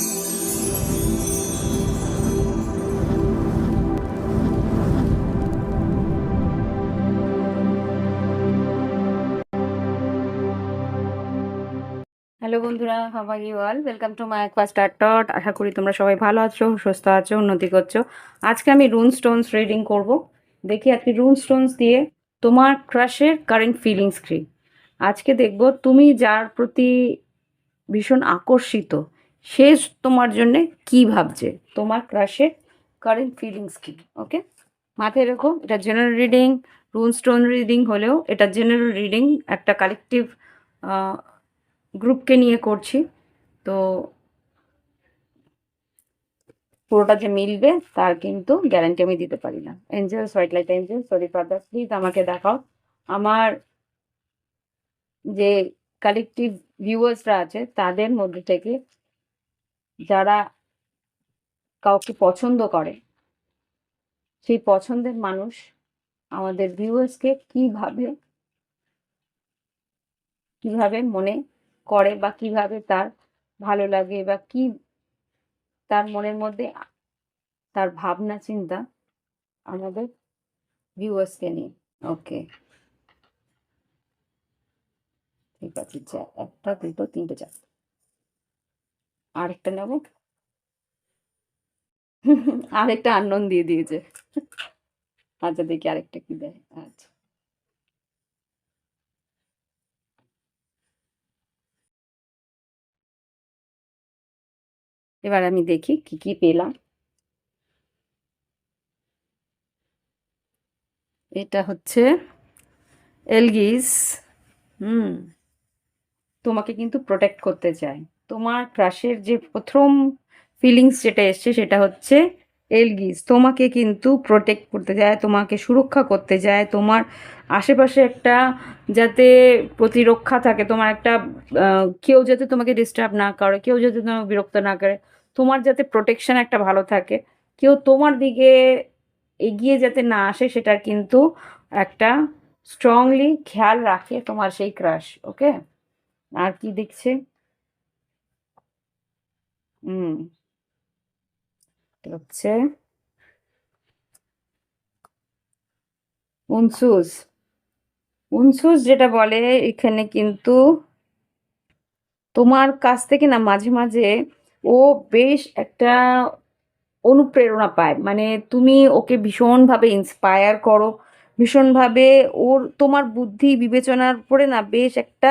Hello বন্ধুরা, how are you all? Welcome to my first start dot. আশা করি তোমরা সবাই ভালো আছো, সুস্থ আছো, উন্নতি করছো। আজকে আমি রুন স্টোনস রিডিং করব। দেখি আজকে রুন স্টোনস দিয়ে তোমার ক্রাশের কারেন্ট ফিলিংস কি। আজকে দেখব তুমি যার প্রতি ভীষণ আকর্ষিত, সে তোমার জন্য কি ভাবছে, তোমার ক্রাশের কারেন্ট ফিলিংস কি। ওকে, মাথায় রেখো এটা জেনারেল রিডিং, রুন স্টোন রিডিং হলেও এটা জেনারেল রিডিং, একটা কালেকটিভ গ্রুপকে নিয়ে করছি। তো পুরোটা যে মিলবে তার কিন্তু গ্যারান্টি আমি দিতে পারি না। Angels, white light angel, sorry father, please আমাকে দেখাও আমার যে কালেকটিভ ভিউয়ার্সরা আছে তাদের মধ্যে থেকে যারা কাউকে পছন্দ করে, সেই পছন্দের মানুষ আমাদের ভিউয়ার্সকে কিভাবে কিভাবে মনে করে, বা কিভাবে তার ভালো লাগে, বা কি তার মনের মধ্যে তার ভাবনা চিন্তা আমাদের ভিউয়ার্সকে নিয়ে। ওকে, ঠিক আছে, একটা, দুটো, তিনটে, চারটে, আরেকটা নেবো। আরেকটা আননোন দিয়ে দিয়েছে। আচ্ছা, দেখি আরেকটা কি দেয়। আচ্ছা, এবার আমি দেখি কি কি পেলাম। এটা হচ্ছে এলগিস। হুম, তোমাকে কিন্তু প্রোটেক্ট করতে চায়। তোমার ক্রাশের যে প্রথম ফিলিংস যেটা এসছে সেটা হচ্ছে এলগিস তোমাকে কিন্তু প্রোটেক্ট করতে চায়, তোমাকে সুরক্ষা করতে চায়, তোমার আশেপাশে একটা যাতে প্রতিরক্ষা থাকে, তোমার একটা কেউ যাতে তোমাকে ডিস্টার্ব না করে, কেউ যাতে তোমাকে বিরক্ত না করে, তোমার যাতে প্রোটেকশন একটা ভালো থাকে, কেউ তোমার দিকে এগিয়ে যাতে না আসে, সেটার কিন্তু একটা স্ট্রংলি খেয়াল রাখে তোমার সেই ক্রাশ। ওকে, আর কি দেখছে? হুম, এটা হচ্ছে উনসুস। উনসুস যেটা বলে এখানে কিন্তু তোমার কাছ থেকে না মাঝে মাঝে ও বেশ একটা অনুপ্রেরণা পায়, মানে তুমি ওকে ভীষণভাবে ইন্সপায়ার করো, ভীষণভাবে ওর তোমার বুদ্ধি বিবেচনার উপরে না বেশ একটা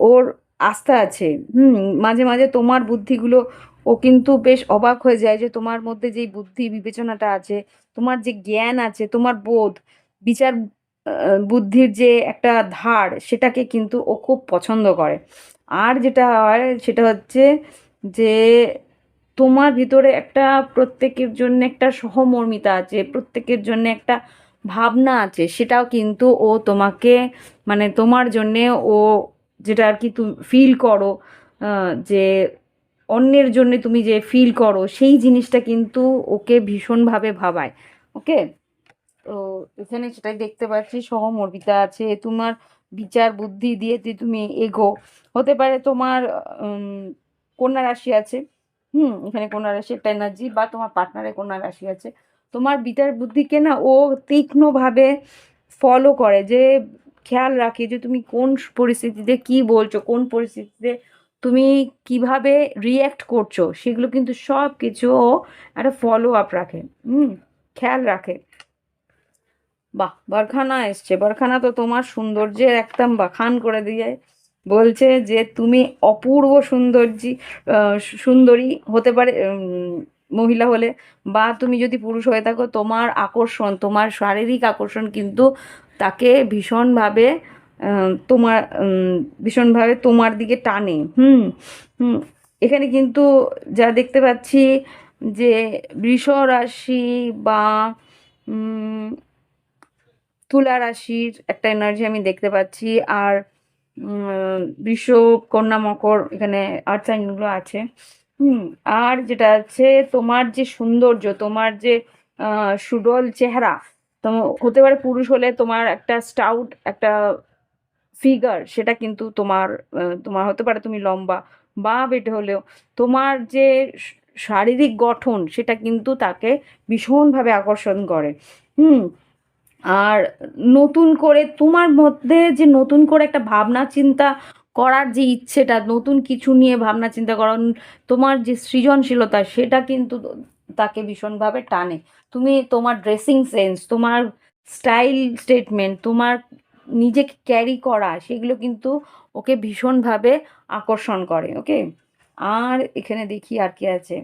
ওর আস্থা আছে। হুম, মাঝে মাঝে তোমার বুদ্ধিগুলো ও কিন্তু বেশ অবাক হয়ে যায় যে তোমার মধ্যে যেই বুদ্ধি বিবেচনাটা আছে, তোমার যে জ্ঞান আছে, তোমার বোধ বিচার, বুদ্ধির যে একটা ধার, সেটাকে কিন্তু ও খুব পছন্দ করে। আর যেটা হয় সেটা হচ্ছে যে তোমার ভিতরে একটা প্রত্যেকের জন্য একটা সহমর্মিতা আছে, প্রত্যেকের জন্য একটা ভাবনা আছে, সেটাও কিন্তু ও তোমাকে, মানে তোমার জন্যে ও যেটা আর কি তুমি ফিল করো, যে অন্যের জন্য তুমি যে ফিল করো সেই জিনিসটা কিন্তু ওকে ভীষণভাবে ভাবায়। ওকে, তো এখানে সেটাই দেখতে পাচ্ছি, সহমর্মিতা আছে তোমার, বিচার বুদ্ধি দিয়ে যে তুমি এগো। হতে পারে তোমার কন্যা রাশি আছে। হুম, এখানে কন্যা রাশি একটা এনার্জি, বা তোমার পার্টনারের কন্যা রাশি আছে। তোমার বিচার বুদ্ধিকে না ও তীক্ষ্ণভাবে ফলো করে, যে খেয়াল রাখে যে তুমি কোন পরিস্থিতিতে কি বলছো, কোন পরিস্থিতিতে তুমি কিভাবে রিয়্যাক্ট করছো, সেগুলো কিন্তু সব কিছু ও একটা ফলো আপ রাখে। হুম, খেয়াল রাখে। বাহ, বরখানা এসছে। বরখানা তো তোমার সৌন্দর্যের একদম বাখান করে দিয়ে বলছে যে তুমি অপূর্ব সৌন্দর্যী, সুন্দরী হতে পারে মহিলা হলে, বা তুমি যদি পুরুষ হয়ে থাকো, তোমার আকর্ষণ, তোমার শারীরিক আকর্ষণ কিন্তু তাকে ভীষণভাবে তোমার ভীষণভাবে তোমার দিকে টানে। হুম, হুম, এখানে কিন্তু যা দেখতে পাচ্ছি যে বৃষ রাশি বা তুলা রাশির একটা এনার্জি আমি দেখতে পাচ্ছি। আর বৃষ, কন্যা, মকর, এখানে আর্থ সাইনগুলো আছে। হুম, আর যেটা আছে তোমার যে সৌন্দর্য, তোমার যে সুডল চেহারা, তো হতে পারে পুরুষ হলে তোমার একটা স্টাউট একটা ফিগার, সেটা কিন্তু তোমার তোমার হতে পারে তুমি লম্বা, বা বেটে হলেও তোমার যে শারীরিক গঠন সেটা কিন্তু তাকে ভীষণভাবে আকর্ষণ করে। হুম। আর নতুন করে তোমার মধ্যে যে নতুন করে একটা ভাবনা চিন্তা করার যে ইচ্ছেটা, নতুন কিছু নিয়ে ভাবনা চিন্তা করার তোমার যে সৃজনশীলতা সেটা কিন্তু তাকে ভীষণভাবে টানে। তুমি তোমার ড্রেসিং সেন্স, তোমার স্টাইল স্টেটমেন্ট, তোমার নিজেকে ক্যারি করা, সেগুলো কিন্তু ওকে ভীষণভাবে আকর্ষণ করে। ওকে। আর এখানে দেখি আর কি আছে।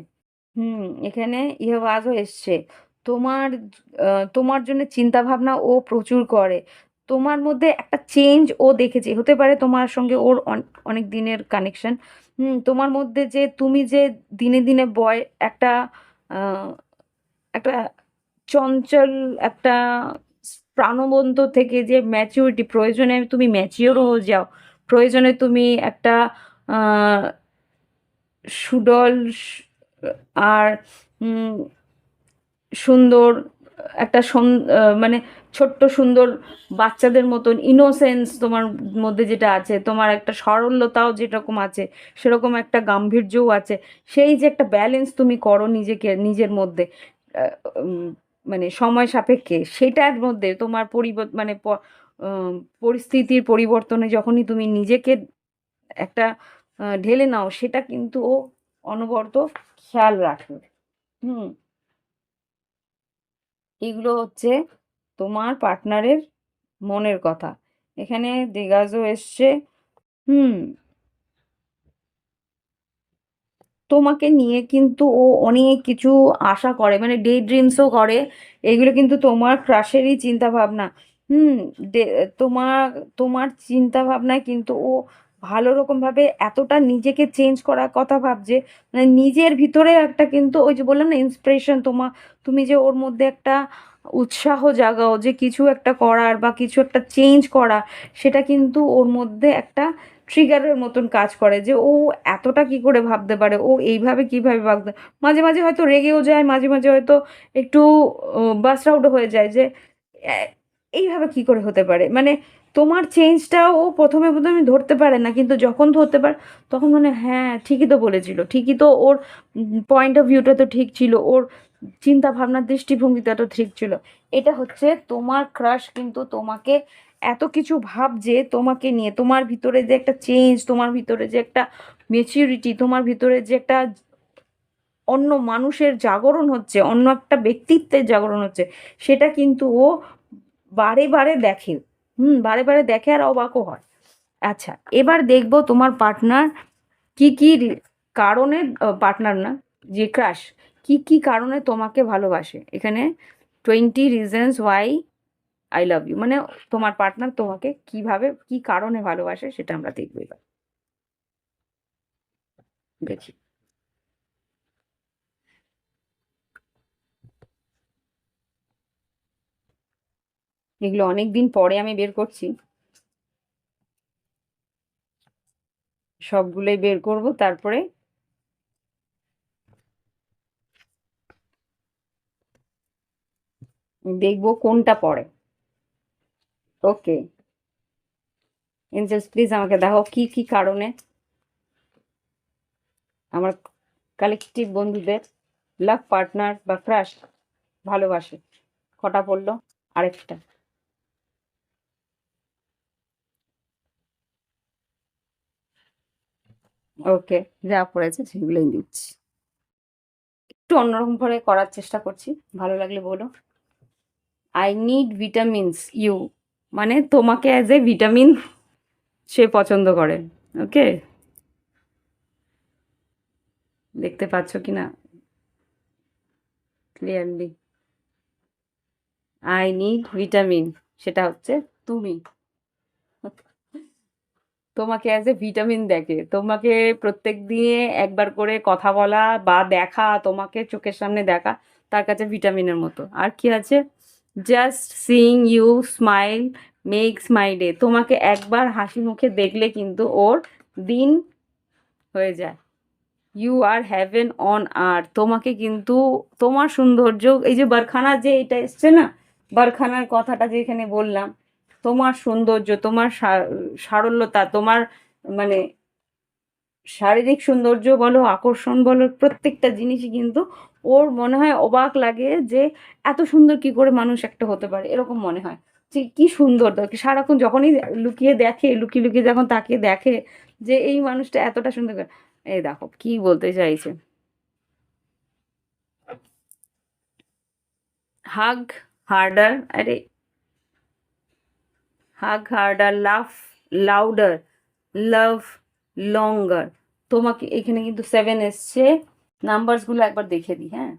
হুম, এখানে ইহবাজও এসছে। তোমার তোমার জন্য চিন্তা ভাবনা ও প্রচুর করে। তোমার মধ্যে একটা চেঞ্জ ও দেখেছে। হতে পারে তোমার সঙ্গে ওর অনেক দিনের কানেকশন। তোমার মধ্যে যে তুমি যে দিনে দিনে একটা আহ, একটা চঞ্চল, একটা প্রাণবন্ত থেকে যে ম্যাচিউরিটি, প্রয়োজনে তুমি ম্যাচিওর হয়ে যাও, প্রয়োজনে তুমি একটা আহ, সুডল আর উম, সুন্দর একটা মানে ছোট্ট সুন্দর বাচ্চাদের মতন ইনোসেন্স তোমার মধ্যে যেটা আছে, তোমার একটা সরলতাও যেরকম আছে, সেরকম একটা গাম্ভীর্যও আছে। সেই যে একটা ব্যালেন্স তুমি করো নিজেকে, নিজের মধ্যে আহ, উম, মানে সময় সাপেক্ষে সেটার মধ্যে তোমার মানে উম, পরিস্থিতির পরিবর্তনে যখনই তুমি নিজেকে একটা ঢেলে নাও, সেটা কিন্তু ও অনবরত খেয়াল রাখে। হুম। এগুলো হচ্ছে তোমার পার্টনারের মনের কথা। এখানে দিগাজও এসছে। হুম। তোমাকে নিয়ে কিন্তু ও অনেক কিছু আশা করে, মানে ডে ড্রিমসও করে। এগুলো কিন্তু তোমার ক্রাশেরই চিন্তা ভাবনা। হুম। তোমার তোমার চিন্তা ভাবনায় কিন্তু ও ভালো রকম ভাবে এতটা নিজেকে চেঞ্জ করার কথা ভাবছে, মানে নিজের ভিতরে একটা, কিন্তু ওই যে বললাম না ইন্সপিরেশন, তুমি যে ওর মধ্যে একটা উৎসাহ জাগাও যে কিছু একটা করার বা কিছু একটা চেঞ্জ করা, সেটা কিন্তু ওর মধ্যে একটা ট্রিগারের মতন কাজ করে যে ও এতটা কি করে ভাবতে পারে, ও এইভাবে কিভাবে ভাবতে। মাঝে মাঝে হয়তো রেগেও যায়, মাঝে মাঝে হয়তো একটু বাস্ট আউট হয়ে যায় যে আহ, এইভাবে কি করে হতে পারে, মানে তোমার চেঞ্জটা ও প্রথমে প্রথমে ধরতে পারে না, কিন্তু যখন ধরতে পারে তখন মানে হ্যাঁ ঠিকই তো বলেছিল, ঠিকই তো ওর পয়েন্ট অফ ভিউটা তো ঠিক ছিল, ওর চিন্তা ভাবনার দৃষ্টিভঙ্গিটা তো ঠিক ছিল। এটা হচ্ছে তোমার ক্রাশ কিন্তু তোমাকে এত কিছু ভাবছে তোমাকে নিয়ে, তোমার ভিতরে যে একটা চেঞ্জ, তোমার ভিতরে যে একটা মেচিউরিটি, তোমার ভিতরে যে একটা অন্য মানুষের জাগরণ হচ্ছে, অন্য একটা ব্যক্তিত্বের জাগরণ হচ্ছে, সেটা কিন্তু ও বারে বারে দেখে। বারে বারে দেখে আর অবাকও হয়। আচ্ছা, এবার দেখবো তোমার পার্টনার কি কি কারণে, পার্টনার না, যে ক্রাশ কি কি কারণে তোমাকে ভালোবাসে। এখানে 20 reasons why I love you, মানে তোমার পার্টনার তোমাকে কিভাবে কি কারণে ভালোবাসে সেটা আমরা দেখবো এবার। দেখি। এগুলো অনেক দিন পরে আমি বের করছি, সবগুলোই বের করব তারপরে দেখবো কোনটা পড়ে। ওকে। এঞ্জেলস প্লিজ আমাকে দেখো কি কি কারণে আমার কালেকটিভ বন্ধুদের লাভ পার্টনার বা ক্রাশ ভালোবাসে। কটা পড়লো? আরেকটা। ওকে। যা পড়েছে সেগুলোই দিচ্ছি। একটু অন্যরকম করে করার চেষ্টা করছি, ভালো লাগলে বলো। আই নিড ভিটামিনস ইউ, মানে তোমাকে অ্যাজ এ ভিটামিন সে পছন্দ করে। ওকে। দেখতে পাচ্ছ কি না ক্লিয়ারলি? আই নিড ভিটামিন, সেটা হচ্ছে তুমি। তোমাকে অ্যাজ এ ভিটামিন দেখে, তোমাকে প্রত্যেক দিনে একবার করে কথা বলা বা দেখা, তোমাকে চোখের সামনে দেখা তার কাছে ভিটামিনের মতো। আর কি আছে? Just seeing you smile makes my day, তোমাকে একবার হাসি মুখে দেখলে কিন্তু ওর দিন হয়ে যায়। You are heaven on earth, তোমাকে কিন্তু তোমার সৌন্দর্য, এই যে বারখানা যে এটা এসছে না, বারখানার কথাটা যে এখানে বললাম, তোমার সৌন্দর্য, তোমার সারল্যতা, তোমার মানে শারীরিক সৌন্দর্য বলো, আকর্ষণ বলো, প্রত্যেকটা জিনিসই কিন্তু ওর মনে হয় অবাক লাগে যে এত সুন্দর কি করে মানুষ একটা হতে পারে, এরকম মনে হয় যে কি সুন্দর। সারাক্ষণ যখনই লুকিয়ে দেখে, লুকিয়ে লুকিয়ে যখন তাকে দেখে যে এই মানুষটা এতটা সুন্দর এই দেখো কি বলতে চাইছে। হাগ হার্ডার, আরে হাগ হার্ডার, লাভ লাউডার, লাভ লঙ্গার। তোমাকে এখানে কিন্তু 7 এসছে। নাম্বারসগুলো একবার দেখে দিই, হ্যাঁ।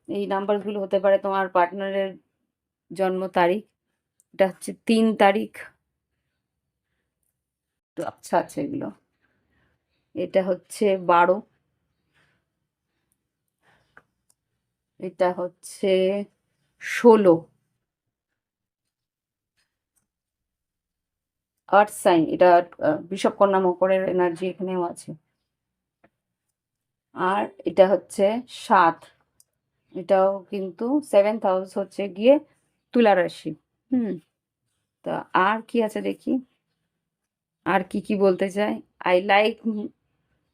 এই নাম্বারসগুলো হতে পারে তোমার পার্টনারের জন্ম তারিখ। এটা হচ্ছে 3 তারিখ, তো আচ্ছা আচ্ছা এগুলো। এটা হচ্ছে 12, এটা হচ্ছে 16। আর্থ সাইন, এটা বৃষভ কন্যা মকরের এনার্জি এখানেও আছে। আর এটা হচ্ছে 7, এটাও কিন্তু 7th হাউস হচ্ছে গিয়ে তুলা রাশি। হুম। তা আর কি আছে দেখি, আর কি কি বলতে চাই। I like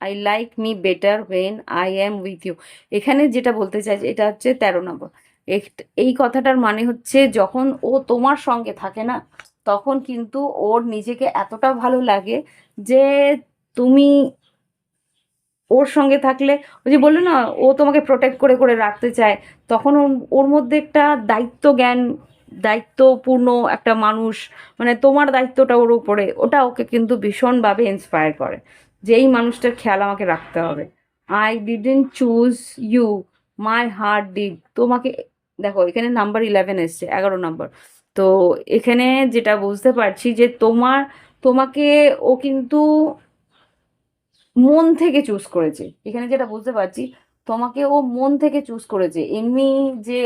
I like me better when I am with you. এখানে যেটা বলতে চাই এটা হচ্ছে 13 নম্বর। এই কথাটার মানে হচ্ছে যখন ও তোমার সঙ্গে থাকে না, তখন কিন্তু ওর নিজেকে এতটা ভালো লাগে যে তুমি ওর সঙ্গে থাকলে, ওই যে বললো না ও তোমাকে প্রোটেক্ট করে করে রাখতে চায়, তখন ওর ওর মধ্যে একটা দায়িত্ব জ্ঞান, দায়িত্বপূর্ণ একটা মানুষ, মানে তোমার দায়িত্বটা ওর উপরে, ওটা ওকে কিন্তু ভীষণভাবে ইন্সপায়ার করে যে এই মানুষটার খেয়াল আমাকে রাখতে হবে। I didn't choose you, my heart did. তোমাকে দেখো এখানে নাম্বার 11 এসছে, 11 নম্বর। তো এখানে যেটা বুঝতে পারছি যে তোমাকে ও কিন্তু মন থেকে চুজ করেছে। এখানে যেটা বুঝতে পারছি, তোমাকে ও মন থেকে চুজ করেছে, এমনি যে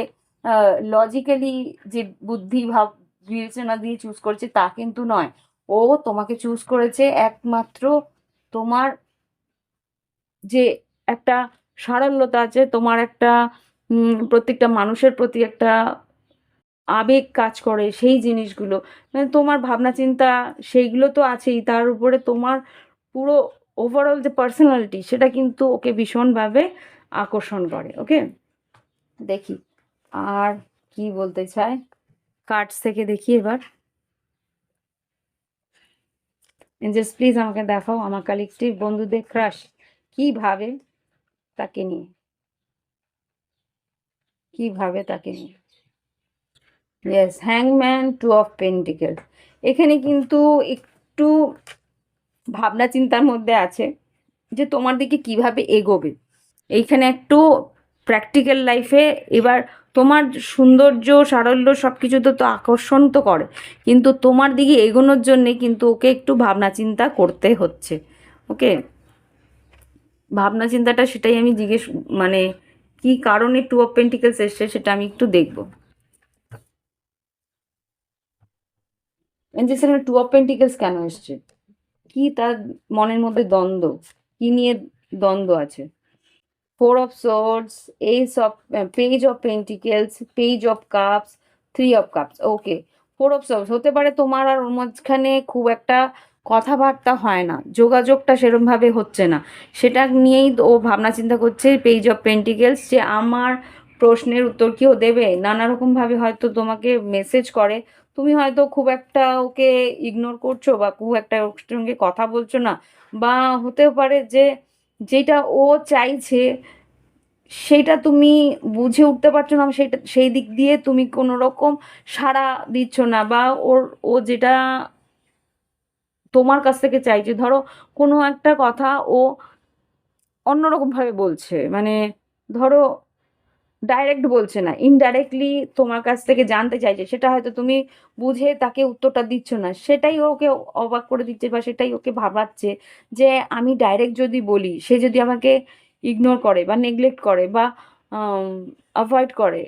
লজিক্যালি যে বুদ্ধি ভাব বিবেচনা দিয়ে চুজ করেছে তা কিন্তু নয়। ও তোমাকে চুজ করেছে একমাত্র তোমার যে একটা সারল্যতা আছে, তোমার একটা প্রত্যেকটা মানুষের প্রতি একটা আবেগ কাজ করে, সেই জিনিসগুলো, মানে তোমার ভাবনা চিন্তা, সেইগুলো তো আছেই, তার উপরে তোমার পুরো ওভারঅল যে পার্সোনালিটি, সেটা কিন্তু ওকে ভীষণভাবে আকর্ষণ করে। ওকে, দেখি আর কি বলতে চায়। কার্ডস থেকে দেখি এবার। এঞ্জেলস প্লিজ আমাকে দেখাও আমার কালেকটিভ বন্ধুদের ক্রাশ কি ভাবে তাকে নিয়ে, কি ভাবে তাকে নিয়ে। ইয়েস, হ্যাংম্যান, 2 অফ পেন্টিকেল। এখানে কিন্তু একটু ভাবনা চিন্তার মধ্যে আছে যে তোমার দিকে কিভাবে এগোবে। এইখানে একটু প্র্যাকটিক্যাল লাইফে এবার তোমার সৌন্দর্য, সারল্য সব কিছু তো তো আকর্ষণ তো করে, কিন্তু তোমার দিকে এগোনোর জন্যে কিন্তু ওকে একটু ভাবনা চিন্তা করতে হচ্ছে। ওকে, ভাবনা চিন্তাটা সেটাই আমি জিজ্ঞেস, মানে কি কারণে 2 অফ পেন্টিকেলস এসছে সেটা আমি একটু দেখবো। যে সেখানে 2 অফ পেন্টিকেলস কেন এসছে, কি তার মনের মধ্যে দ্বন্দ্ব, কি নিয়ে দ্বন্দ্ব আছে। 4 of swords, page of pentacles, page of cups, 3 of cups. Okay, 4 of swords হতে পারে তোমার আর ওর মাঝখানে খুব একটা কথাবার্তা হয় না, যোগাযোগটা সেরমভাবে হচ্ছে না, সেটা নিয়েই ও ভাবনা চিন্তা করছে। পেজ অফ পেন্টিকেলস, যে আমার প্রশ্নের উত্তর কি ও দেবে, নানা রকমভাবে হয়তো তোমাকে মেসেজ করে, তুমি হয়তো খুব একটা ওকে ইগনোর করছো বা খুব একটা ওর সঙ্গে কথা বলছো না, বা হতেও পারে যে যেটা ও চাইছে সেইটা তুমি বুঝে উঠতে পারছো না, সেটা সেই দিক দিয়ে তুমি কোনো রকম সাড়া দিচ্ছ না, বা ও যেটা তোমার কাছ থেকে চাইছে, ধরো কোনো একটা কথা ও অন্যরকমভাবে বলছে, মানে ধরো ডাইরেক্ট বলছে না, ইনডাইরেক্টলি তোমার কাছ থেকে জানতে চাইছে, সেটা হয়তো তুমি বুঝে তাকে উত্তরটা দিচ্ছ না, সেটাই ওকে অবাক করে দিচ্ছে, বা সেটাই ওকে ভাবাচ্ছে যে আমি ডাইরেক্ট যদি বলি, সে যদি আমাকে ইগনোর করে বা নেগলেক্ট করে বা অ্যাভয়েড করে,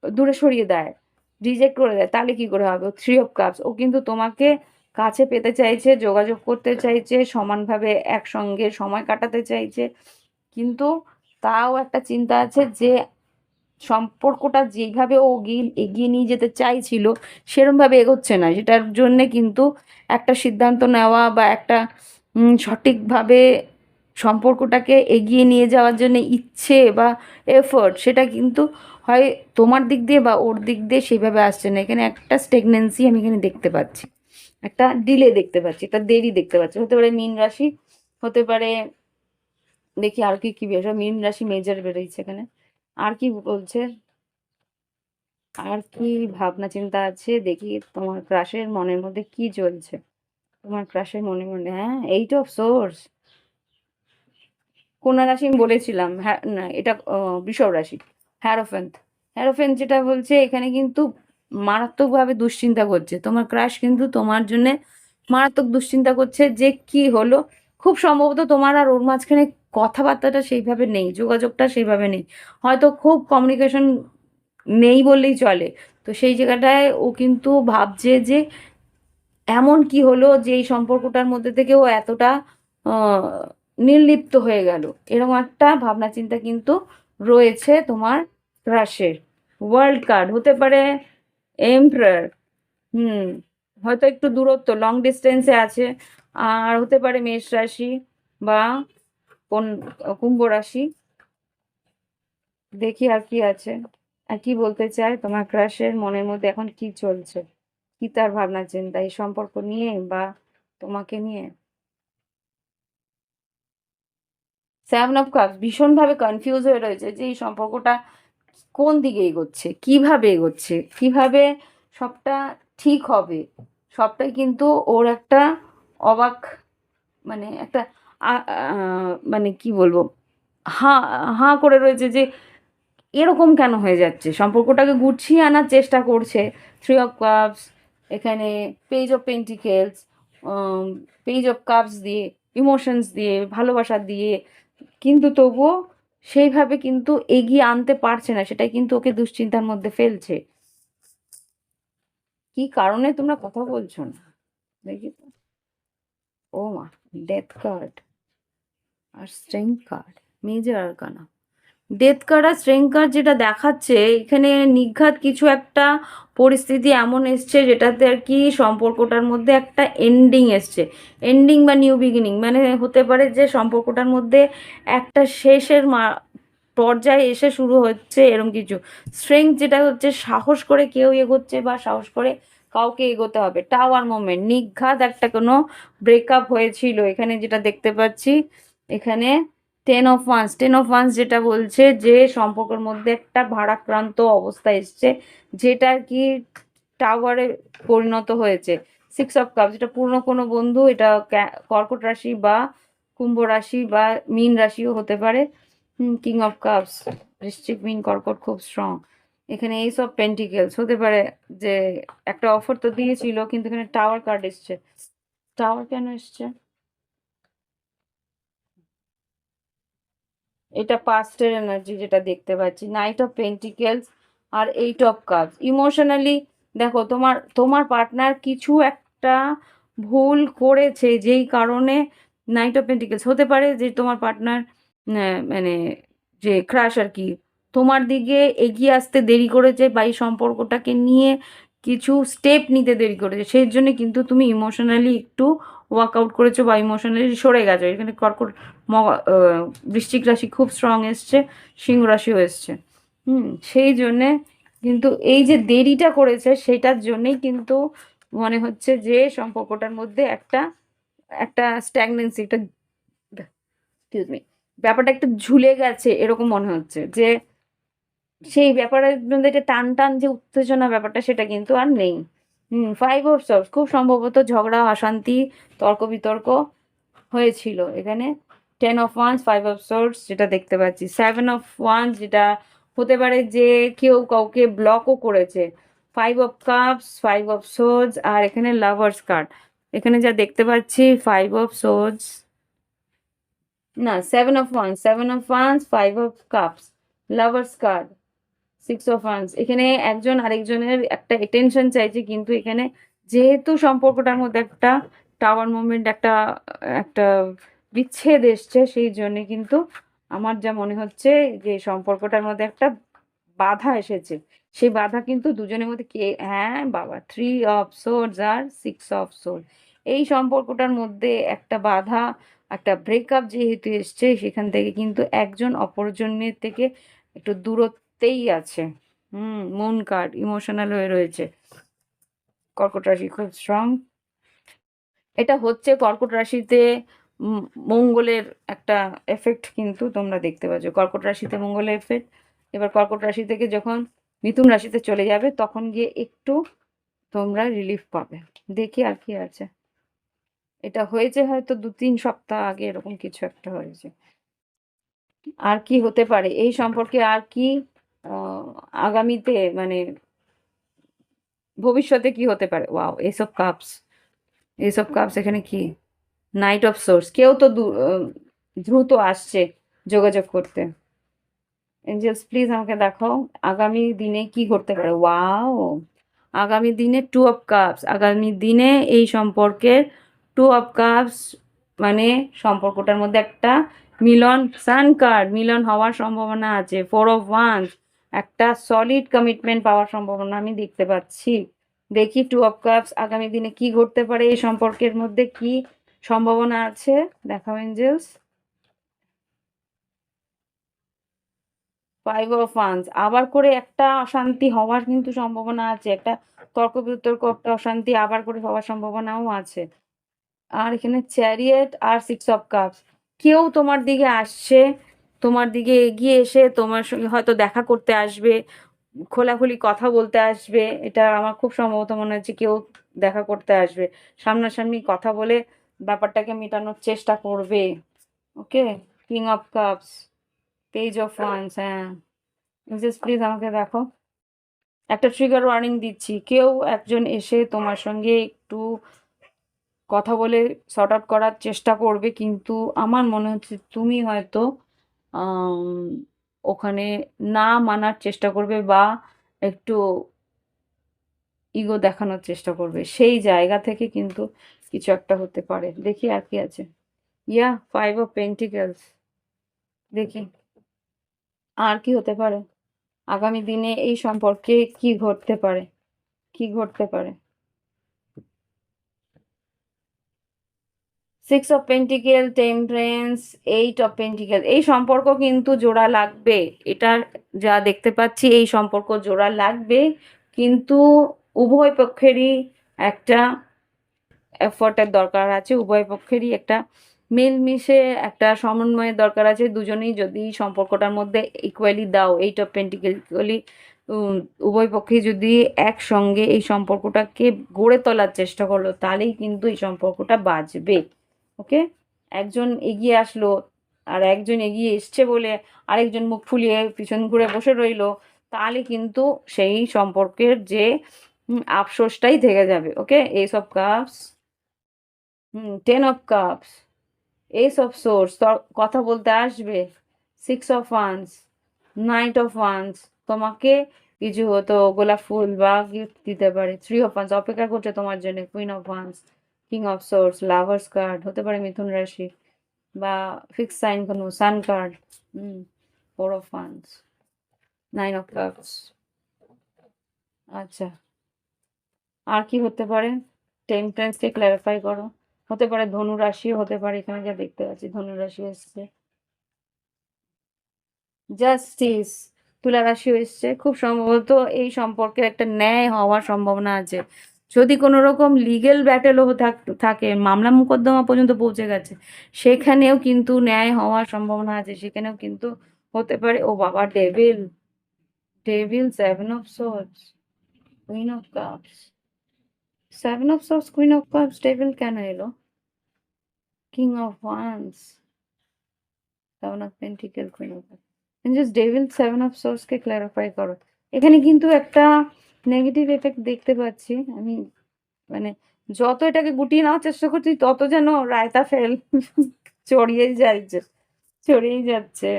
দূরে সরিয়ে দেয়, রিজেক্ট করে দেয়, তাহলে কি করে হবে। 3 অফ কাপস, ও কিন্তু তোমাকে কাছে পেতে চাইছে, যোগাযোগ করতে চাইছে, সমানভাবে একসঙ্গে সময় কাটাতে চাইছে, কিন্তু তাও একটা চিন্তা আছে যে সম্পর্কটা যেইভাবে ও এগিয়ে নিয়ে যেতে চাইছিল সেরমভাবে এগোচ্ছে না, সেটার জন্যে কিন্তু একটা সিদ্ধান্ত নেওয়া বা একটা সঠিকভাবে সম্পর্কটাকে এগিয়ে নিয়ে যাওয়ার জন্য ইচ্ছে বা এফোর্ট, সেটা কিন্তু হয় তোমার দিক দিয়ে বা ওর দিক দিয়ে সেইভাবে আসছে না। এখানে একটা স্টেগনেন্সি আমি এখানে দেখতে পাচ্ছি, একটা ডিলে দেখতে পাচ্ছি, একটা দেরি দেখতে পাচ্ছি। হতে পারে মীন রাশি, হতে পারে, দেখি আর কি কি বেরো, মীন রাশি মেজর বেরোচ্ছে এখানে। আর কি বলছে, আর কি ভাবনা চিন্তা আছে দেখি, তোমার ক্রাশের মনের মধ্যে কি চলছে। তোমার ক্রাশের মনে মনে, হ্যাঁ, এইট অফ সোর্স। কন্যা রাশি আমি বলেছিলাম, হ্যাঁ না এটা বৃষভ রাশি। হ্যারোফেন্ট, হ্যারোফেন্ট যেটা বলছে এখানে কিন্তু মারাত্মকভাবে দুশ্চিন্তা করছে তোমার ক্রাশ, কিন্তু তোমার জন্য মারাত্মক দুশ্চিন্তা করছে যে কি হলো। খুব সম্ভবত তোমার আর ওর মাঝখানে কথাবার্তাটা সেইভাবে নেই, যোগাযোগটা সেইভাবে নেই, হয়তো খুব কমিউনিকেশন নেই বললেই চলে। তো সেই জায়গাটায় ও কিন্তু ভাবছে যে এমন কি হলো যে এই সম্পর্কটার মধ্যে থেকে ও এতটা আহ, নির্লিপ্ত হয়ে গেল, এরকম একটা ভাবনা চিন্তা কিন্তু রয়েছে তোমার ক্রাশের। ওয়ার্ল্ড কার্ড হতে পারে এমপ্রায়ার, হুম, হয়তো একটু দূরত্ব, লং ডিস্টেন্সে আছে। আর হতে পারে মেষ রাশি বা কোন কুম্ভ রাশি। দেখি আর কি আছে, আর কি বলতে চায় তোমার ক্রাশের মনের মধ্যে এখন কি চলছে, কি তার ভাবনা চিন্তা এই সম্পর্ক নিয়ে বা তোমাকে নিয়ে। সেভেন অফ কাপস ভীষণভাবে কনফিউজ হয়ে রয়েছে যে এই সম্পর্কটা কোন দিকে এগোচ্ছে, কিভাবে এগোচ্ছে, কিভাবে সবটা ঠিক হবে। সবটাই কিন্তু ওর একটা অবাক, মানে একটা মানে কি বলবো, হাঁ হাঁ করে রয়েছে যে এরকম কেন হয়ে যাচ্ছে, সম্পর্কটাকে গুছিয়ে আনার চেষ্টা করছে। থ্রি অফ কাপস, এখানে page of pentacles, page of cups দিয়ে, ইমোশনস দিয়ে, ভালোবাসা দিয়ে, কিন্তু তবুও সেইভাবে কিন্তু এগিয়ে আনতে পারছে না, সেটাই কিন্তু ওকে দুশ্চিন্তার মধ্যে ফেলছে। কি কারণে তোমরা কথা বলছো না দেখি তো। ও মা, ডেথ কার্ড আর strength card, major arcana. Death card আর স্ট্রেংথ কার্ড যেটা দেখাচ্ছে এখানে, নিঘাত কিছু একটা পরিস্থিতি এমন এসছে যেটাতে আর কি সম্পর্কটার মধ্যে একটা এন্ডিং এসছে। এন্ডিং বা নিউ বিগিনিং, মানে হতে পারে যে সম্পর্কটার মধ্যে একটা শেষের পর্যায়ে এসে শুরু হচ্ছে এরকম কিছু। স্ট্রেংথ যেটা হচ্ছে সাহস করে কেউ এগোচ্ছে বা সাহস করে কাউকে এগোতে হবে। টাওয়ার মোমেন্ট, নিঘাত একটা কোনো ব্রেকআপ হয়েছিল এখানে যেটা দেখতে পাচ্ছি। এখানে ten of wands, ten of wands যেটা বলছে যে সম্পর্কের মধ্যে একটা ভারাক্রান্ত অবস্থা এসছে, যেটা আর কি টাওয়ারে পরিণত হয়েছে। সিক্স অফ কাপ যেটা পুরনো কোনো বন্ধু, এটা কর্কট রাশি বা কুম্ভ রাশি বা মীন রাশিও হতে পারে। কিং অফ কাপস, বৃশ্চিক মীন কর্কট খুব স্ট্রং। এখানে এই সব পেন্টিকেলস হতে পারে যে একটা অফার তো দিয়েছিল, কিন্তু এখানে টাওয়ার কার্ড এসছে। টাওয়ার কেন এসছে, এটা পাস্টের এনার্জি যেটা দেখতে পাচ্ছি, নাইট অফ পেন্টিকেলস আর এইট অফ কাপস। ইমোশনালি দেখো তোমার তোমার পার্টনার কিছু একটা ভুল করেছে, যেই কারণে নাইট অফ পেন্টিকেলস হতে পারে যে তোমার পার্টনার মানে যে ক্রাশ আর কি তোমার দিকে এগিয়ে আসতে দেরি করেছে বা এই সম্পর্কটাকে নিয়ে কিছু স্টেপ নিতে দেরি করেছে, সেই জন্য কিন্তু তুমি ইমোশনালি একটু ওয়ার্কআউট করেছো বা ইমোশনালি সরে গেছো। এখানে কর্কট বৃশ্চিক রাশি খুব স্ট্রং এসছে, সিংহ রাশিও এসছে। সেই জন্যে কিন্তু এই যে দেরিটা করেছে সেটার জন্যেই কিন্তু মনে হচ্ছে যে সম্পর্কটার মধ্যে একটা একটা স্ট্যাগনেন্সি, একটা এক্সকিউজ মি, ব্যাপারটা একটু ঝুলে গেছে এরকম মনে হচ্ছে যে সেই ব্যাপারের মধ্যে একটা টান টান যে উত্তেজনা ব্যাপারটা সেটা কিন্তু আর নেই। ফাইভ অফ সর্টস, খুব সম্ভবত ঝগড়া অশান্তি তর্ক বিতর্ক হয়েছিল এখানে। Ten of wands, five of source যেটা দেখতে পাচ্ছি, সেভেন অফ ওয়ান্স যেটা হতে পারে যে কেউ কাউকে ব্লকও করেছে। Five of cups, five of swords আর এখানে লাভার্স কার্ড। এখানে যা দেখতে পাচ্ছি ফাইভ অফ সোর্স, না seven of wands, seven of wands, five of cups, lovers card, six of wands. এখানে একজন আরেকজনের একটা অ্যাটেনশন চাইছে, কিন্তু এখানে যেহেতু সম্পর্কটার মধ্যে একটা টাওয়ার মুভমেন্ট, একটা একটা বিচ্ছেদ এসছে, সেই জন্যে কিন্তু আমার যা মনে হচ্ছে যে সম্পর্কটার মধ্যে একটা বাধা এসেছে। সেই বাধা কিন্তু দুজনের মধ্যে কে, হ্যাঁ বাবা, থ্রি অফ সোর্ডস আর সিক্স অফ সোর্ড, এই সম্পর্কটার মধ্যে একটা বাধা একটা ব্রেকআপ যেহেতু এসছে, সেখান থেকে কিন্তু একজন অপরজনের থেকে একটু দূরত্বেই আছে। মুন কার্ড ইমোশনাল হয়ে রয়েছে। কর্কট রাশি খুব স্ট্রং। এটা হচ্ছে কর্কট রাশিতে উম মঙ্গলের একটা এফেক্ট কিন্তু তোমরা দেখতে পাচ্ছ। কর্কট রাশিতে মঙ্গলের এফেক্ট। এবার কর্কট রাশি থেকে যখন মিথুন রাশিতে চলে যাবে, তখন গিয়ে একটু তোমরা রিলিফ পাবে। দেখি আর কি আছে। এটা হয়েছে হয়তো ২-৩ সপ্তাহ আগে, এরকম কিছু একটা হয়েছে। আর কি হতে পারে এই সম্পর্কে, আর কি আহ, আগামীতে মানে ভবিষ্যতে কি হতে পারে? ওয়াও, এসব কাপস, এসব কাপস এখানে কি? Night of swords. কেউ তো দ্রুত আসছে যোগাযোগ করতে। এঞ্জেলস প্লিজ আমাকে দেখাও আগামী দিনে কি ঘটতে পারে। ওয়াও, আগামী দিনে টু অফ কাপস। আগামী দিনে এই সম্পর্কের টু অফ কাপস, মানে সম্পর্কটার মধ্যে একটা মিলন, সান কার্ড, মিলন হওয়ার সম্ভাবনা আছে। ফোর অফ ওয়ান্স, একটা সলিড কমিটমেন্ট পাওয়ার সম্ভাবনা আমি দেখতে পাচ্ছি। দেখি টু অফ কাপস আগামী দিনে কি ঘটতে পারে, এই সম্পর্কের মধ্যে কি সম্ভাবনা আছে, দেখাও এঞ্জেলস। ফাইভ অফ ওয়ান্স, আবার করে একটা অশান্তি হওয়ার কিন্তু সম্ভাবনা আছে। একটা তর্ক বিতর্ক, একটা অশান্তি আবার করে হওয়ার সম্ভাবনাও আছে। আর এখানে চ্যারিয়েট আর সিক্স অফ কাপস, কেউ তোমার দিকে আসছে, তোমার দিকে এগিয়ে এসে তোমার সঙ্গে হয়তো দেখা করতে আসবে, খোলাখুলি কথা বলতে আসবে। এটা আমার খুব সম্ভবত মনে হচ্ছে কেউ দেখা করতে আসবে, সামনাসামনি কথা বলে ব্যাপারটাকে মেটানোর চেষ্টা করবে। Okay, king of cups, page of wands. হ্যাঁ, জাস্ট প্লিজ আমাকে দেখো। একটা ট্রিগার ওয়ার্নিং দিচ্ছি, কেউ একজন এসে তোমার সঙ্গে একটু কথা বলে সর্ট আউট করার চেষ্টা করবে, কিন্তু আমার মনে হচ্ছে তুমি হয়তো আম, ওখানে না মানার চেষ্টা করবে, বা একটু ইগো দেখানোর চেষ্টা করবে। সেই জায়গা থেকে কিন্তু কিছু একটা হতে পারে। দেখি আর কি আছে। ইয়া, ফাইভ অফ পেন্টিকেলস। দেখি আর কি হতে পারে আগামী দিনে এই সম্পর্কে, কি ঘটতে পারে, কি ঘটতে পারে। Six of pentacle, temperance, eight of pentacle. এই সম্পর্ক কিন্তু জোড়া লাগবে, এটা যা দেখতে পাচ্ছি এই সম্পর্ক জোড়া লাগবে, কিন্তু উভয় পক্ষেরই একটা এফোর্টের দরকার আছে, উভয় পক্ষেরই একটা মিলমিশে একটা সমন্বয়ের দরকার আছে। দুজনেই যদি সম্পর্কটার মধ্যে ইকুয়ালি দাও, এইট অফ পেন্টিকেল ইকুয়ালি, উভয় পক্ষে যদি একসঙ্গে এই সম্পর্কটাকে গড়ে তোলার চেষ্টা করলো, তাহলেই কিন্তু এই সম্পর্কটা বাঁচবে। ওকে, একজন এগিয়ে আসলো আর একজন এগিয়ে এসছে বলে আরেকজন মুখ ফুলিয়ে পিছন ঘুরে বসে রইলো, তাহলে কিন্তু সেই সম্পর্কের যে আফসোসটাই থেকে যাবে। ওকে, এইসব cups, ten of cups, S of swords, কথা বলতে আসবে। Six of once, night of wands, তোমাকে কিছু হতো গোলাপ ফুল বা গিফট দিতে পারে। থ্রি অফ ওয়ান্স, অপেক্ষা করছে তোমার জন্য। Queen of wands, king of swords, lovers card হতে পারে মিথুন রাশি, বা ফিক্স সাইন কোনো sun card. Four of wands, nine of cups. আচ্ছা, আর কি হতে পারে? টেম্পারেন্সকে ক্ল্যারিফাই করো। হতে পারে ধনু রাশিও হতে পারে, এখানে যা দেখতে পাচ্ছি ধনু রাশি এসছে। জাস্টিস, তুলা রাশিও এসছে। খুব সম্ভবত এই সম্পর্কে একটা ন্যায় হওয়ার সম্ভাবনা আছে। যদি কোনো রকম লিগেল ব্যাটেলও থাকে, মামলা মোকদ্দমা পর্যন্ত পৌঁছে গেছে, সেখানেও কিন্তু ন্যায় হওয়ার সম্ভাবনা আছে, সেখানেও কিন্তু হতে পারে। ও বাবা, devil, devil, seven of source, queen of cups, seven of source, queen of cups, devil কেন এলো? King of wands, seven of pentacle, queen of just devil, seven of source K clarify করো। এখানে কিন্তু একটা নেগেটিভ এফেক্ট দেখতে পাচ্ছি আমি, মানে যত এটাকে গুটিয়ে নেওয়ার চেষ্টা করছি, তত যেন রায়তা ফেল চড়িয়েই যাচ্ছে, চড়িয়েই যাচ্ছে।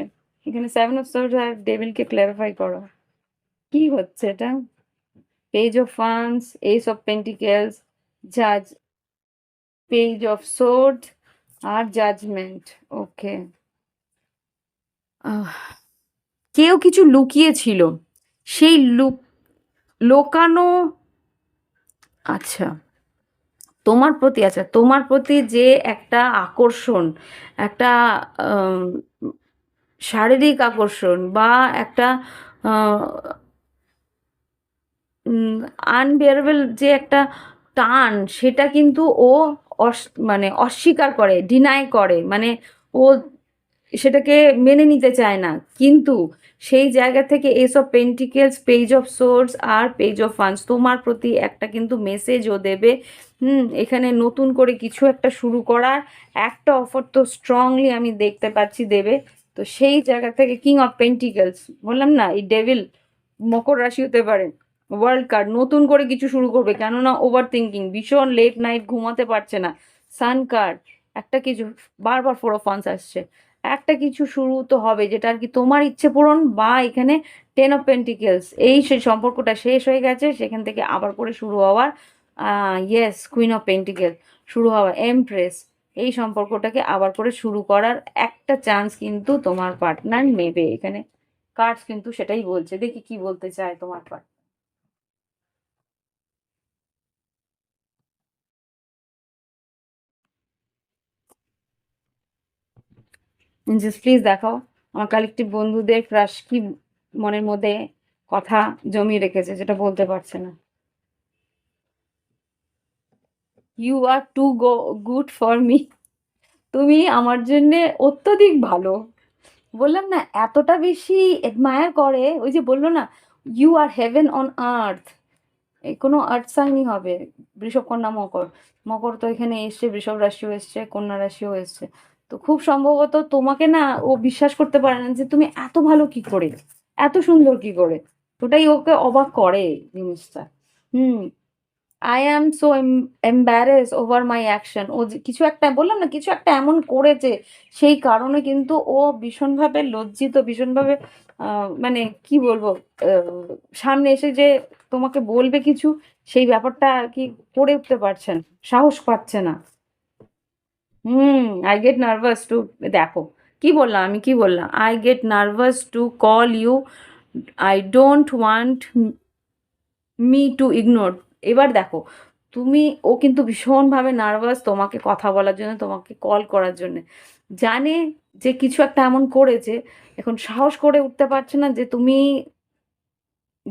এখানে সেভেন অফ সোর্স আর ডেভিলকে ক্ল্যারিফাই করো, কি হচ্ছে এটা? Page of wands, ace of pentacles, জাজ, পেজ অফ সোর্ড আর জাজমেন্ট। ওকে, কেউ কিছু লুকিয়েছিল, সেই লুকানো, আচ্ছা, তোমার প্রতি, আচ্ছা তোমার প্রতি যে একটা আকর্ষণ, একটা আম, শারীরিক আকর্ষণ বা একটা আনবিয়ারেবল যে একটা টান, সেটা কিন্তু ও মানে অস্বীকার করে, ডিনাই করে, মানে ও সেটাকে মেনে নিতে চায় না। কিন্তু সেই জায়গা থেকে ace of pentacles, page of swords আর পেজ অফ ফান্ডস তোমার প্রতি একটা কিন্তু মেসেজও দেবে। এখানে নতুন করে কিছু একটা শুরু করার একটা অফার তো স্ট্রংলি আমি দেখতে পাচ্ছি দেবে। তো সেই জায়গা থেকে কিং অফ পেন্টিকেলস, বললাম না এই ডেভিল মকর রাশি হতে পারে, ওয়ার্ল্ড কার্ড নতুন করে কিছু শুরু করবে, কেননা ওভার থিঙ্কিং, ভীষণ লেট নাইট ঘুমাতে পারছে না। সান কার্ড, একটা কিছু, বারবার ফোর অফ ওয়ান্স আসছে, একটা কিছু শুরু তো হবে যেটা আর কি তোমার ইচ্ছে পূরণ, বা এখানে টেন অফ পেন্টিকেলস, এই সেই সম্পর্কটা শেষ হয়ে গেছে, সেখান থেকে আবার করে শুরু হওয়ার, ইয়েস কুইন অফ পেন্টিকেল, শুরু হওয়া এমপ্রেস, এই সম্পর্কটাকে আবার করে শুরু করার একটা চান্স কিন্তু তোমার পার্টনার নেবে এখানে। কার্ডস কিন্তু সেটাই বলছে, দেখি কি বলতে চায় তোমার পার্টনার। জাস্ট প্লিজ দেখাও আমার কালেকটিভ বন্ধুদের ক্রাশ কি মনের মধ্যে কথা জমিয়ে রেখেছে, যেটা বলতে পারছে না। You are too good for me, তুমি আমার জন্যে অত্যধিক ভালো। বললাম না, এতটা বেশি এডমায়ার করে, ওই যে বললো না, you are heaven on earth. এই কোনো আর্থ সাইনই হবে, বৃষভ, কন্যা, মকর। মকর তো এখানে এসছে, বৃষভ রাশিও এসছে, কন্যা রাশিও এসছে। তো খুব সম্ভবত তোমাকে না ও বিশ্বাস করতে পারে না যে তুমি এত ভালো কি করে, এত সুন্দর কি করে। ওটাই ওকে অবাক করে জিনিসটা। Hmm. I am so embarrass over my action, ও যে কিছু একটা বললাম না, কিছু একটা এমন করেছে, সেই কারণে কিন্তু ও ভীষণভাবে লজ্জিত, ভীষণভাবে মানে কি বলবো, সামনে এসে যে তোমাকে বলবে কিছু, সেই ব্যাপারটা আর কি করে উঠতে পারছেন, সাহস পাচ্ছে না। আই গেট নার্ভাস টু, দেখো কি বললাম, আমি কি বললাম, I get nervous to call you, I don't want me to ignore. এবার দেখো, তুমি, ও কিন্তু ভীষণভাবে নার্ভাস তোমাকে কথা বলার জন্য, তোমাকে কল করার জন্য, জানে যে কিছু একটা এমন করেছে, এখন সাহস করে উঠতে পারছে না যে তুমি,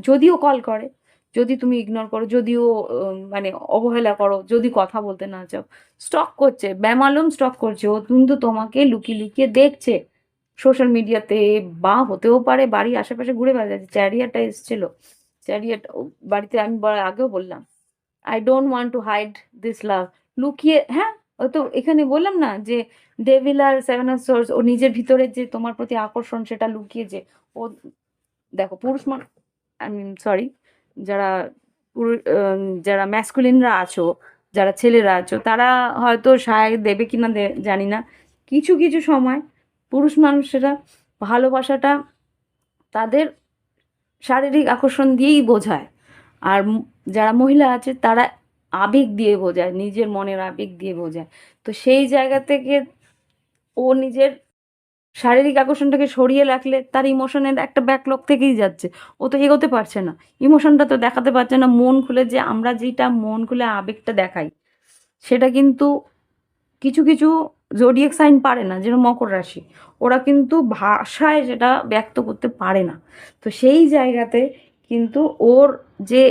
যদিও কল করে, যদি তুমি ইগনোর করো, যদিও মানে অবহেলা করো, যদি কথা বলতে না চাও, স্টক করছে, বেমালুম স্টক করছে, ও কিন্তু তোমাকে লুকিয়ে লুকিয়ে দেখছে সোশ্যাল মিডিয়াতে, বা হতেও পারে বাড়ির আশেপাশে ঘুরে বেড়াচ্ছে। চ্যারিয়ারটা এসেছিল, চ্যারিয়াট বাড়িতে আমি আগেও বললাম, I don't want to hide this love, লুকিয়ে, হ্যাঁ, ও তো এখানে বললাম না যে ডেভিল আর সেভেন অফ সোর্স, ও নিজের ভিতরে যে তোমার প্রতি আকর্ষণ সেটা লুকিয়েছে। ও দেখো পুরুষ মানুষ, আই মিন সরি, যারা যারা ম্যাসকুলিনরা আছো, যারা ছেলেরা আছো, তারা হয়তো সায় দেবে কিনা জানি না, কিছু কিছু সময় পুরুষ মানুষেরা ভালোবাসাটা তাদের শারীরিক আকর্ষণ দিয়েই বোঝায়। আর যারা মহিলা আছে তারা আবেগ দিয়ে বোঝায়, নিজের মনের আবেগ দিয়ে বোঝায়। তো সেই জায়গা থেকে ও নিজের শারীরিক আকর্ষণটাকে সরিয়ে রাখলে তার ইমোশনের একটা ব্যাকলগ থেকেই যাচ্ছে, ও তো এগোতে পারছে না, ইমোশনটা তো দেখাতে পারছে না, মন খুলে, যে আমরা যেটা মন খুলে আবেগটা দেখাই, সেটা কিন্তু কিছু কিছু জোডিয়াক সাইন পারে না, যেরকম মকর রাশি, ওরা কিন্তু ভাষায় সেটা ব্যক্ত করতে পারে না। তো সেই জায়গাতে কিন্তু ওর যে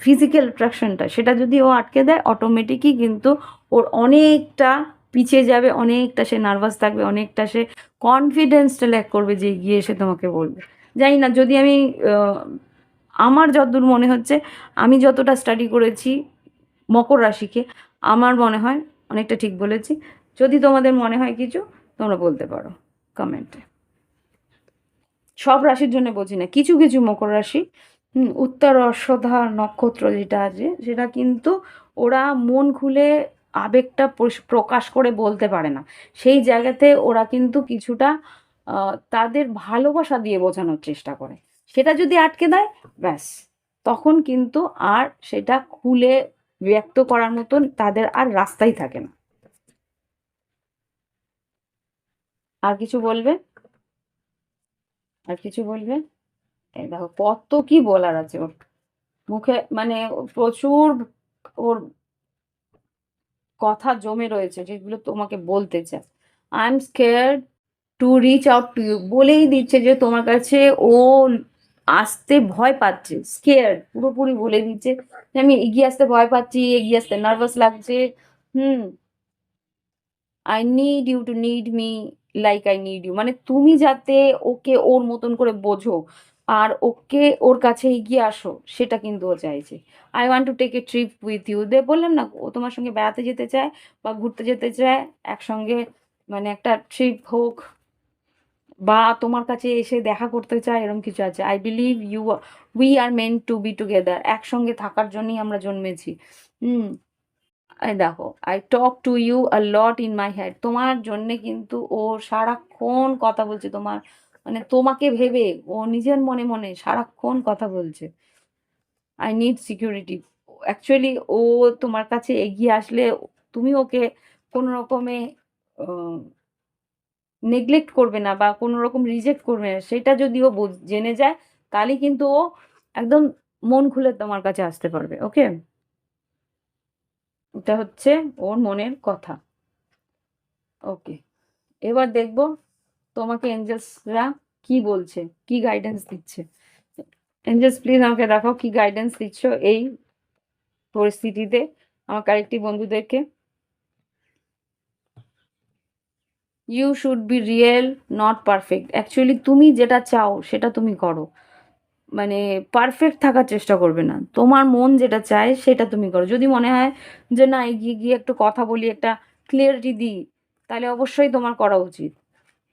ফিজিক্যাল অ্যাট্রাকশনটা, সেটা যদি ও আটকে দেয়, অটোমেটিকই কিন্তু ওর অনেকটা পিছিয়ে যাবে, অনেকটা সে নার্ভাস থাকবে, অনেকটা সে কনফিডেন্সটা ল্যাক করবে যে গিয়ে এসে তোমাকে বলবে। জানি না, যদি আমি আমার যতদূর মনে হচ্ছে, আমি যতটা স্টাডি করেছি মকর রাশিকে, আমার মনে হয় অনেকটা ঠিক বলেছি। যদি তোমাদের মনে হয় কিছু, তোমরা বলতে পারো কমেন্টে। সব রাশির জন্য বলছি না, কিছু কিছু মকর রাশি, উত্তর অশ্বধা নক্ষত্র যেটা আছে, সেটা কিন্তু ওরা মন খুলে আবেগটা প্রকাশ করে বলতে পারে না। সেই জায়গাতে ওরা কিন্তু কিছুটা তাদের ভালোবাসা দিয়ে বোঝানোর চেষ্টা করে। সেটা যদি আটকে দেয়, ব্যাস, তখন কিন্তু আর সেটা খুলে ব্যক্ত করার মতন তাদের আর রাস্তাই থাকে না। আর কিছু বলবে? আর কিছু বলবে? এই দেখো কত কি বলার আছে ওর মুখে, মানে ও প্রচুর, ওর কথা জমে রয়েছে যেগুলো তোমাকে বলতে চায়। I am scared to reach out to you, বলেই দিচ্ছে যে তোমার কাছে ও আসতে ভয় পাচ্ছে, স্কেয়ার্ড পুরোপুরি বলে দিচ্ছে যে আমি এগিয়ে আসতে ভয় পাচ্ছি, এগিয়ে আসতে নার্ভাস লাগছে। Hmm, I need you to need me like I need you, মানে তুমি যাতে ওকে ওর মতন করে বোঝো আর ওকে ওর কাছে এগিয়ে আসো, সেটা কিন্তু ও চাইছে। I want to take a trip with you, বললাম না ও তোমার সঙ্গে বেড়াতে যেতে চায় বা ঘুরতে যেতে চায় একসঙ্গে, মানে একটা ট্রিপ হোক বা তোমার কাছে এসে দেখা করতে চায়, এরকম কিছু আছে। I believe you, we are meant to be together, একসঙ্গে থাকার জন্যই আমরা জন্মেছি। হুম, এই দেখো, I talk to you a lot in my head, তোমার জন্যে কিন্তু ও সারাক্ষণ কথা বলছে তোমার, মানে তোমাকে ভেবে ও নিজের মনে মনে সারাক্ষণ কথা বলছে। আই নিড সিকিউরিটি, অ্যাকচুয়ালি ও তোমার কাছে এগিয়ে আসলে তুমি ওকে কোনো রকমে নেগলেক্ট করবে না বা কোনো রকম রিজেক্ট করবে না, সেটা যদি ও জেনে যায় তাহলেই কিন্তু ও একদম মন খুলে তোমার কাছে আসতে পারবে। ওকে, এটা হচ্ছে ওর মনের কথা। ওকে, এবার দেখবো তোমাকে এঞ্জেলসরা কি বলছে, কি গাইডেন্স দিচ্ছে। এঞ্জেলস প্লিজ আমাকে দেখাও কি গাইডেন্স দিচ্ছ এই পরিস্থিতিতে আমার কালেক্টিভ বন্ধুদেরকে। You should be real not perfect, actually তুমি যেটা চাও সেটা তুমি করো, মানে পারফেক্ট থাকার চেষ্টা করবে না, তোমার মন যেটা চায় সেটা তুমি করো। যদি মনে হয় যে না এগিয়ে গিয়ে একটু কথা বলি, একটা ক্লিয়ারিটি দিই, তাহলে অবশ্যই তোমার করা উচিত।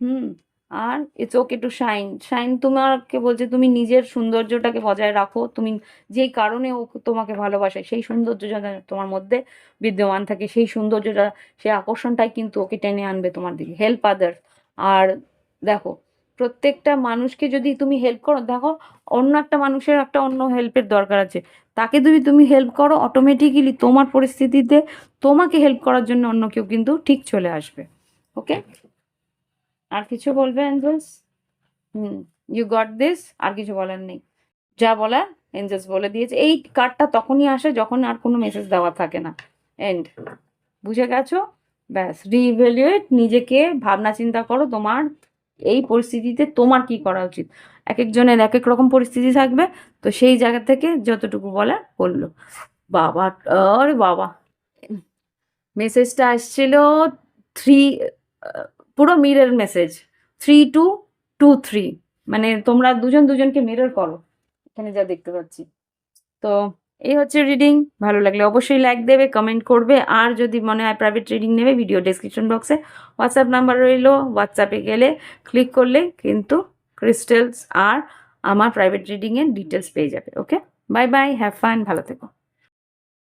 হুম, আর it's okay to shine, shine তোমাকে বলছে তুমি নিজের সৌন্দর্যটাকে বজায় রাখো, তুমি যেই কারণে ও তোমাকে ভালোবাসে সেই সৌন্দর্য যেন তোমার মধ্যে বিদ্যমান থাকে, সেই সৌন্দর্যটা, সেই আকর্ষণটাই কিন্তু ওকে টেনে আনবে তোমার দিকে। হেল্প আদার্স, আর দেখো প্রত্যেকটা মানুষকে যদি তুমি হেল্প করো, দেখো অন্য একটা মানুষের একটা অন্য হেল্পের দরকার আছে, তাকে যদি তুমি হেল্প করো অটোমেটিক্যালি তোমার পরিস্থিতিতে তোমাকে হেল্প করার জন্য অন্য কেউ কিন্তু ঠিক চলে আসবে। ওকে, আর কিছু বলবে angels? Hmm, you got this, আর কিছু বলার নেই, যা বলার এঞ্জেলস বলে দিয়েছে। এই কার্ডটা তখনই আসে যখন আর কোনো মেসেজ দেওয়া থাকে না, এন্ড, বুঝে গেছো? ব্যাস, রিইভ্যালুয়েট, নিজেকে ভাবনা চিন্তা করো তোমার এই পরিস্থিতিতে তোমার কি করা উচিত। এক একজনের এক এক রকম পরিস্থিতি থাকবে, তো সেই জায়গা থেকে যতটুকু বলার বললো। বাবা, আরে বাবা, মেসেজটা আসছিল থ্রি, পুরো মিরর মেসেজ, 3223, মানে তোমরা দুজন দুজনকে মিরর করো এখানে যা দেখতে পাচ্ছি। তো এই হচ্ছে রিডিং, ভালো লাগলে অবশ্যই লাইক দেবে, কমেন্ট করবে, আর যদি মনে হয় প্রাইভেট রিডিং নেবে ভিডিও ডেসক্রিপশন বক্সে হোয়াটসঅ্যাপ নাম্বার রইলো, হোয়াটসঅ্যাপে গেলে ক্লিক করলে কিন্তু ক্রিস্টালস আর আমার প্রাইভেট রিডিংয়ের ডিটেলস পেয়ে যাবে। ওকে, বাই বাই, হ্যাভ ফান, ভালো থেকো।